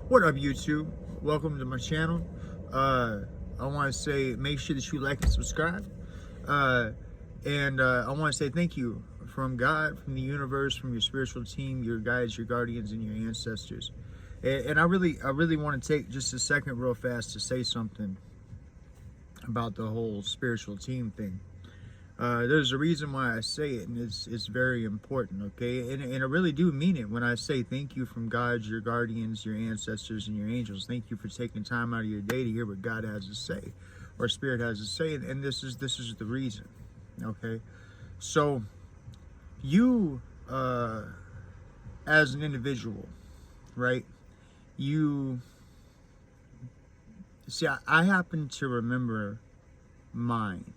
What up, YouTube? Welcome to my channel. I want to say make sure that you like and subscribe. And I want to say thank you from God, from the universe, from your spiritual team, your guides, your guardians, and your ancestors. And I really want to take just a second real fast to say something about the whole spiritual team thing. There's a reason why I say it, and it's very important, okay? And I really do mean it when I say thank you from God, your guardians, your ancestors, and your angels. Thank you for taking time out of your day to hear what God has to say, or Spirit has to say, and this is the reason, okay? So, you, as an individual, right? You see, I happen to remember mine,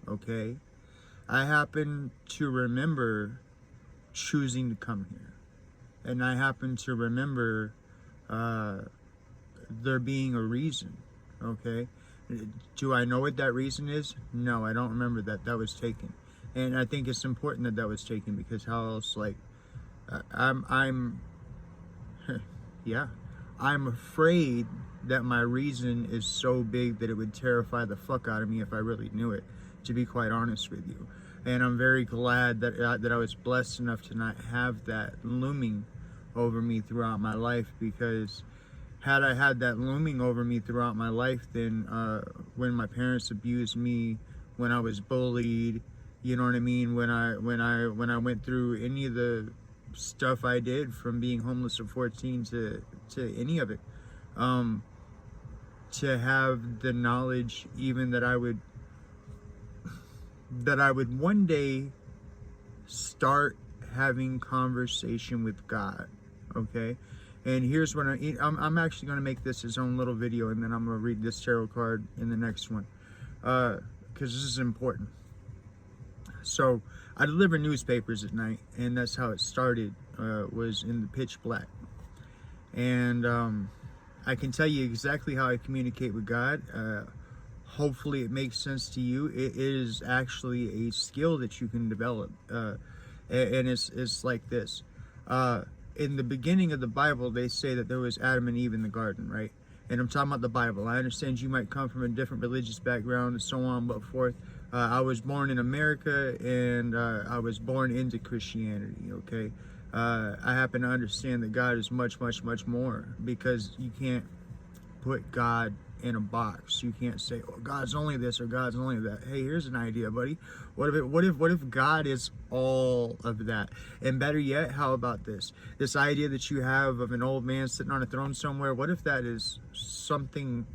okay? I happen to remember choosing to come here. And I happen to remember there being a reason, okay? Do I know what that reason is? No, I don't remember that was taken. And I think it's important that was taken, because how else, like, I'm yeah, I'm afraid that my reason is so big that it would terrify the fuck out of me if I really knew it, to be quite honest with you. And I'm very glad that I was blessed enough to not have that looming over me throughout my life, because had I had that looming over me throughout my life, then when my parents abused me, when I was bullied, you know what I mean, when I went through any of the stuff I did, from being homeless at 14 to any of it, to have the knowledge even that I would one day start having conversation with God, okay? And here's what I'm actually going to make this his own little video, and then I'm going to read this tarot card in the next one, because this is important. So I deliver newspapers at night, and that's how it started, was in the pitch black. And I can tell you exactly how I communicate with God. Hopefully it makes sense to you. It is actually a skill that you can develop, and it's like this. In the beginning of the Bible, they say that there was Adam and Eve in the garden, right? And I'm talking about the Bible. I understand you might come from a different religious background and so on, but forth. I was born in America, and I was born into Christianity, okay? I happen to understand that God is much, much, much more, because you can't put God in a box. You can't say, oh, God's only this or God's only that. Hey, here's an idea, buddy. What if God is all of that? And better yet, how about this idea that you have of an old man sitting on a throne somewhere? What if that is something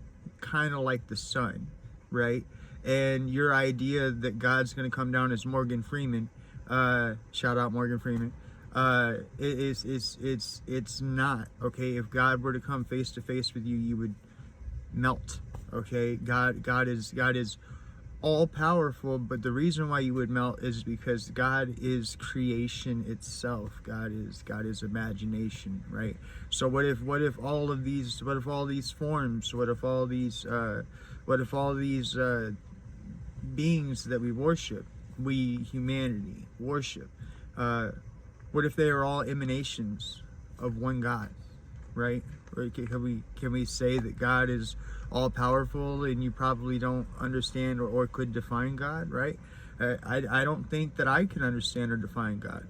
kind of like the sun, right? And your idea that God's going to come down as Morgan Freeman, shout out Morgan Freeman, it's not, okay? If God were to come face to face with you, you would melt, okay? God is all powerful, but the reason why you would melt is because God is creation itself. God is imagination, right? So what if all these forms, what if all these beings that we worship, humanity worship, what if they are all emanations of one God, right? Or can we say that God is all powerful, and you probably don't understand or could define God, right? I don't think that I can understand or define God.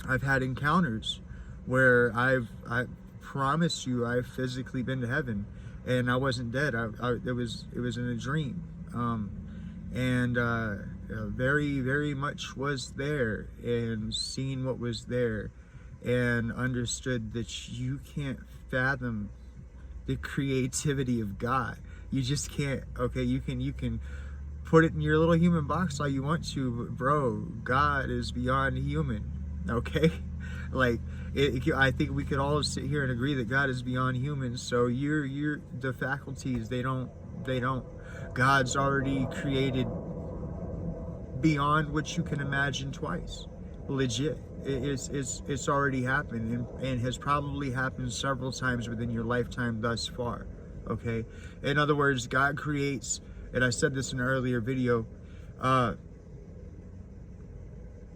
I've had encounters where I promise you I've physically been to heaven, and I wasn't dead. It was in a dream, and very, very much was there, and seen what was there, and understood that you can't fathom the creativity of God. You just can't, okay? You can put it in your little human box all you want to, but bro, God is beyond human, okay? Like, I think we could all sit here and agree that God is beyond human. So the faculties, they don't, God's already created beyond what you can imagine twice. Legit. It's already happened, and has probably happened several times within your lifetime thus far, okay? In other words, God creates, and I said this in an earlier video,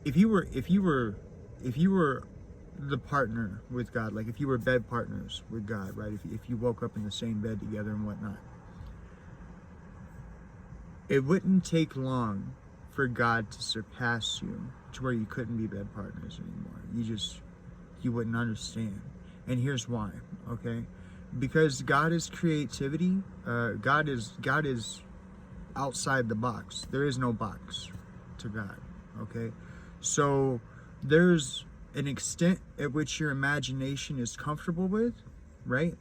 if you were the partner with God, like if you were bed partners with God, right? If you woke up in the same bed together and whatnot, it wouldn't take long for God to surpass you to where you couldn't be bed partners anymore. You wouldn't understand. And here's why, okay? Because God is creativity. God is outside the box. There is no box to God, okay? So there's an extent at which your imagination is comfortable with, right?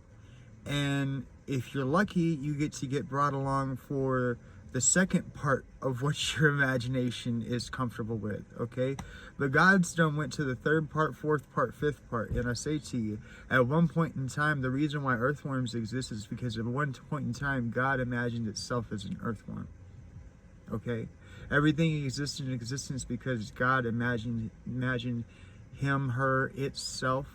And if you're lucky, you get brought along for the second part of what your imagination is comfortable with, okay? But God's done went to the third part, fourth part, fifth part. And I say to you, at one point in time, the reason why earthworms exist is because at one point in time, God imagined itself as an earthworm, okay? Everything exists in existence because God imagined him, her, itself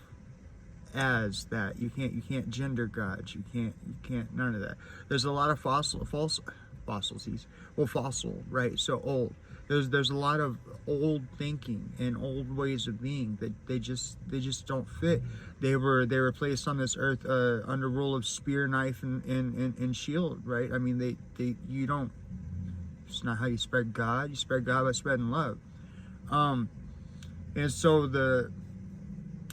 as that. You can't gender gods. You can't none of that. There's a lot of fossil, right? So old. There's a lot of old thinking and old ways of being that they just don't fit. They were placed on this earth under rule of spear, knife, and shield, right? I mean, you don't. It's not how you spread God. You spread God by spreading love. And so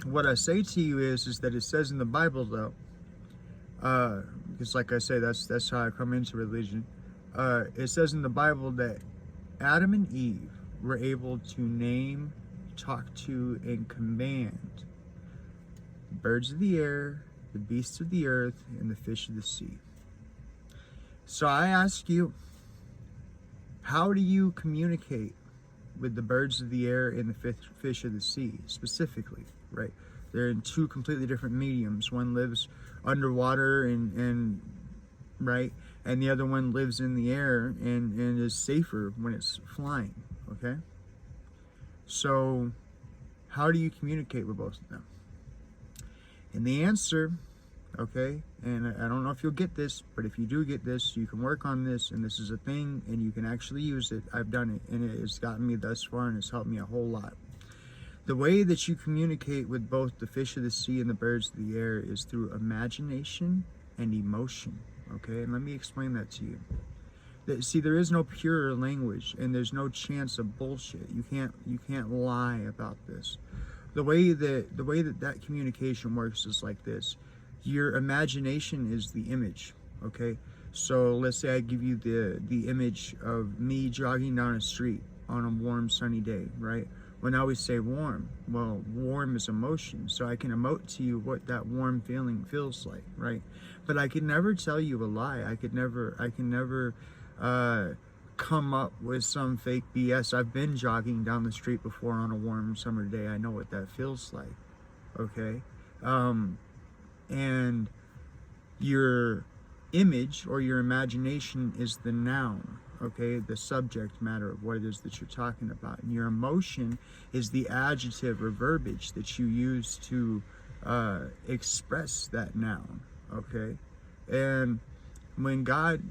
what I say to you is that it says in the Bible, though, because like I say, that's how I come into religion. It says in the Bible that Adam and Eve were able to name, talk to, and command the birds of the air, the beasts of the earth, and the fish of the sea. So I ask you, how do you communicate with the birds of the air and the fish of the sea specifically, right? They're in two completely different mediums. One lives underwater and right, and the other one lives in the air and is safer when it's flying, okay? So how do you communicate with both of them? And the answer, okay, and I don't know if you'll get this, but if you do get this, you can work on this, and this is a thing, and you can actually use it. I've done it, and it has gotten me thus far, and it's helped me a whole lot. The way that you communicate with both the fish of the sea and the birds of the air is through imagination and emotion, okay? And let me explain that to you. See, there is no pure language, and there's no chance of bullshit. You can't lie about this. The way that communication works is like this. Your imagination is the image, okay? So let's say I give you the image of me jogging down a street on a warm, sunny day, right? When I always say warm, well, warm is emotion, so I can emote to you what that warm feeling feels like, right? But I could never tell you a lie. I can never come up with some fake BS. I've been jogging down the street before on a warm summer day. I know what that feels like, okay? And your image or your imagination is the noun, okay, the subject matter of what it is that you're talking about. And your emotion is the adjective or verbiage that you use to express that noun, okay? And when God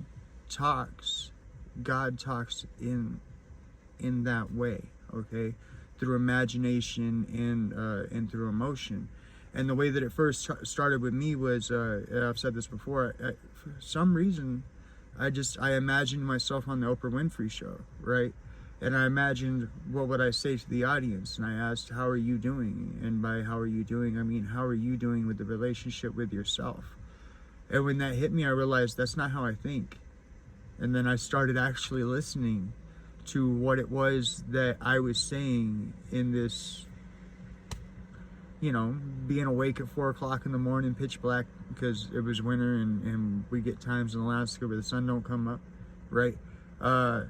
talks in that way, okay, through imagination and through emotion. And the way that it first started with me was, I've said this before, for some reason, I imagined myself on the Oprah Winfrey Show, right? And I imagined, what would I say to the audience? And I asked, how are you doing? And by how are you doing, I mean, how are you doing with the relationship with yourself? And when that hit me, I realized that's not how I think. And then I started actually listening to what it was that I was saying in this, you know, being awake at 4 o'clock in the morning, pitch black, because it was winter and we get times in Alaska where the sun don't come up, right? I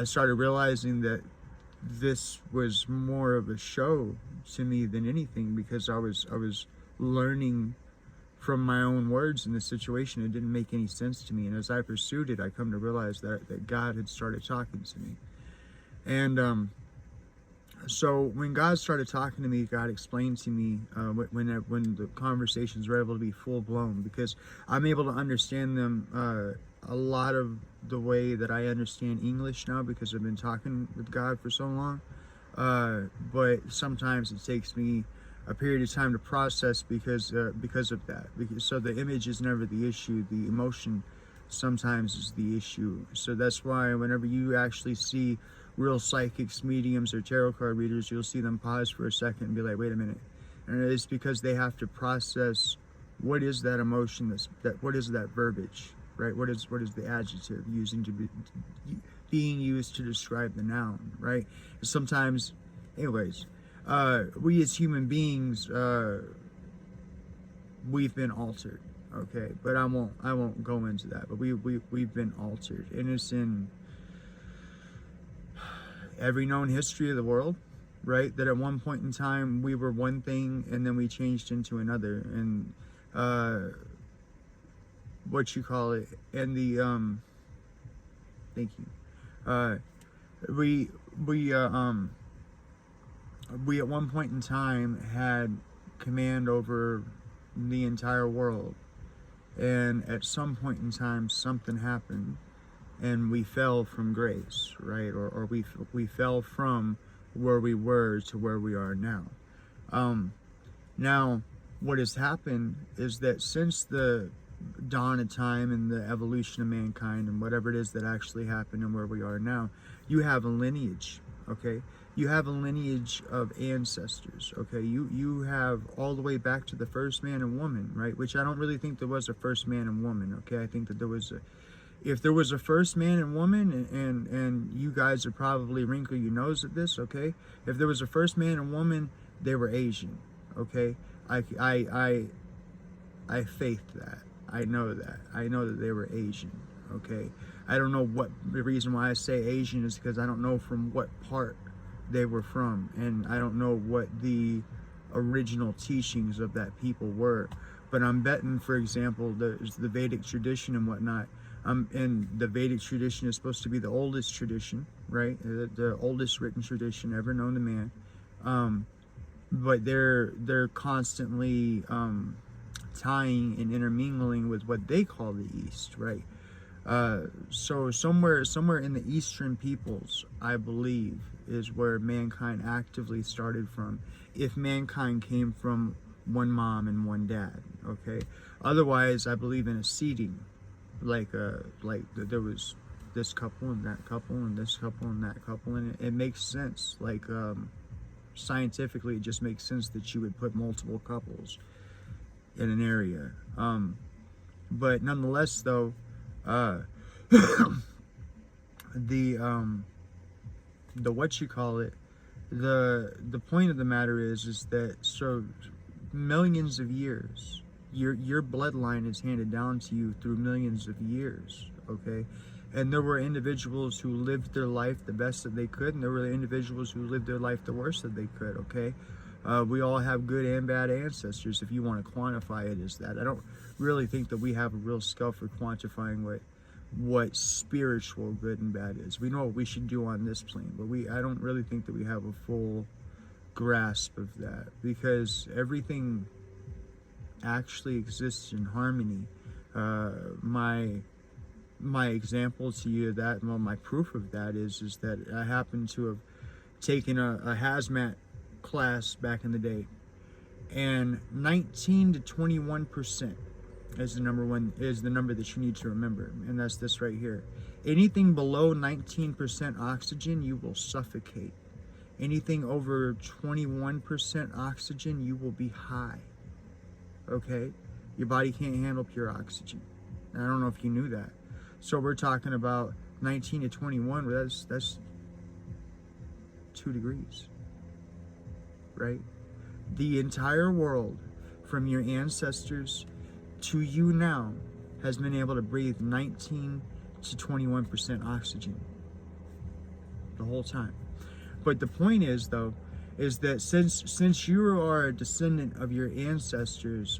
started realizing that this was more of a show to me than anything, because I was learning from my own words in this situation. It didn't make any sense to me, and as I pursued it, I come to realize that God had started talking to me. And so when God started talking to me, God explained to me when the conversations were able to be full blown, because I'm able to understand them a lot of the way that I understand English now, because I've been talking with God for so long. But sometimes it takes me a period of time to process because of that. So the image is never the issue. The emotion sometimes is the issue. So that's why whenever you actually see real psychics, mediums, or tarot card readers, you'll see them pause for a second and be like, wait a minute. And it's because they have to process what is that emotion, what is that verbiage, right? What is the adjective being used to describe the noun, right? Sometimes, anyways, we as human beings, we've been altered, okay? But I won't go into that. But we've been altered, and it's in every known history of the world, right? That at one point in time we were one thing, and then we changed into another, and what you call it, and the thank you. We at one point in time had command over the entire world, and at some point in time something happened, and we fell from grace, right? Or we fell from where we were to where we are now. Now, what has happened is that since the dawn of time and the evolution of mankind and whatever it is that actually happened and where we are now, you have a lineage, okay? You have a lineage of ancestors, okay? You have all the way back to the first man and woman, right? Which I don't really think there was a first man and woman, okay? I think that if there was a first man and woman, and you guys would probably wrinkle your nose at this, okay? If there was a first man and woman, they were Asian, okay? I faith that. I know that. I know that they were Asian, okay? I don't know what the reason why I say Asian is because I don't know from what part they were from, and I don't know what the original teachings of that people were. But I'm betting, for example, there's the Vedic tradition and whatnot. And the Vedic tradition is supposed to be the oldest tradition, right? The oldest written tradition ever known to man. But they're constantly tying and intermingling with what they call the East, right? So somewhere in the Eastern peoples, I believe, is where mankind actively started from. If mankind came from one mom and one dad, okay. Otherwise, I believe in a seeding, like there was this couple and that couple and this couple and that couple, and it makes sense. Like scientifically, it just makes sense that you would put multiple couples in an area. But nonetheless, though, the what you call it, the point of the matter is that so millions of years, your bloodline is handed down to you through millions of years, okay? And there were individuals who lived their life the best that they could, and there were individuals who lived their life the worst that they could, okay? We all have good and bad ancestors, if you want to quantify it as that. I don't really think that we have a real scale for quantifying what spiritual good and bad is. We know what we should do on this plane, but I don't really think that we have a full grasp of that, because everything actually exists in harmony. My example to you of that, well, my proof of that is that I happen to have taken a hazmat class back in the day, and 19 to 21% is the number that you need to remember, and that's this right here. Anything below 19% oxygen, you will suffocate. Anything over 21% oxygen, you will be high. Okay? Your body can't handle pure oxygen. I don't know if you knew that. So we're talking about 19 to 21, that's 2 degrees. Right? The entire world, from your ancestors to you now, has been able to breathe 19 to 21% oxygen the whole time. But the point is, though, is that since you are a descendant of your ancestors,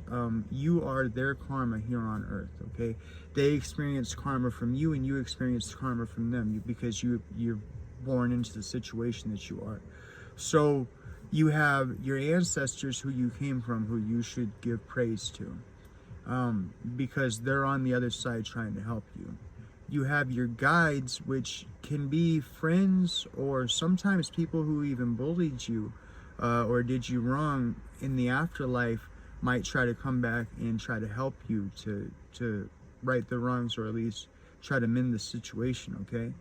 you are their karma here on earth, okay? They experience karma from you, and you experience karma from them, because you're born into the situation that you are. So you have your ancestors who you came from, who you should give praise to, because they're on the other side trying to help you. you have your guides, which can be friends or sometimes people who even bullied you or did you wrong in the afterlife, might try to come back and try to help you to right the wrongs, or at least try to mend the situation. Okay.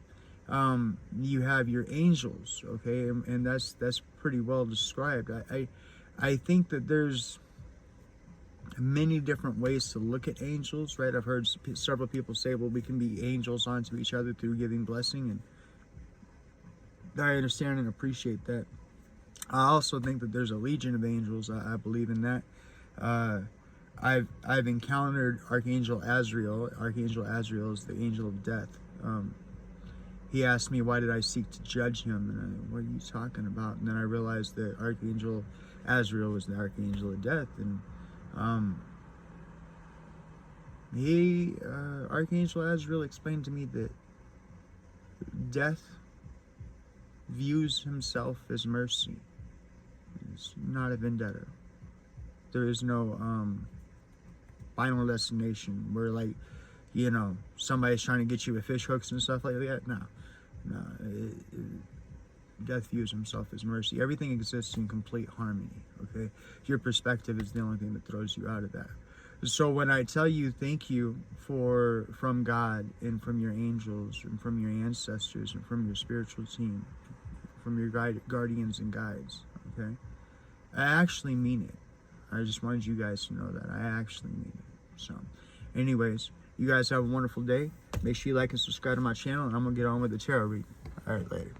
You have your angels. Okay, and that's pretty well described. I think that there's many different ways to look at angels, right? I've heard several people say, well, we can be angels onto each other through giving blessing, and I understand and appreciate that. I also think that there's a legion of angels. I believe in that. I've encountered Archangel Azrael. Archangel Azrael is the angel of death. He asked me, why did I seek to judge him? And what are you talking about? And then I realized that Archangel Azrael was the archangel of death. And Archangel Azrael explained to me that death views himself as mercy. It's not a vendetta. There is no final destination where, like, you know, somebody's trying to get you with fish hooks and stuff like that. No. Death views himself as mercy. Everything exists in complete harmony. Okay, your perspective is the only thing that throws you out of that. So when I tell you thank you from God and from your angels and from your ancestors and from your spiritual team, from your guardians and guides, okay, I actually mean it. I just wanted you guys to know that I actually mean it. So anyways, you guys have a wonderful day. Make sure you like and subscribe to my channel, and I'm gonna get on with the tarot reading. All right, later.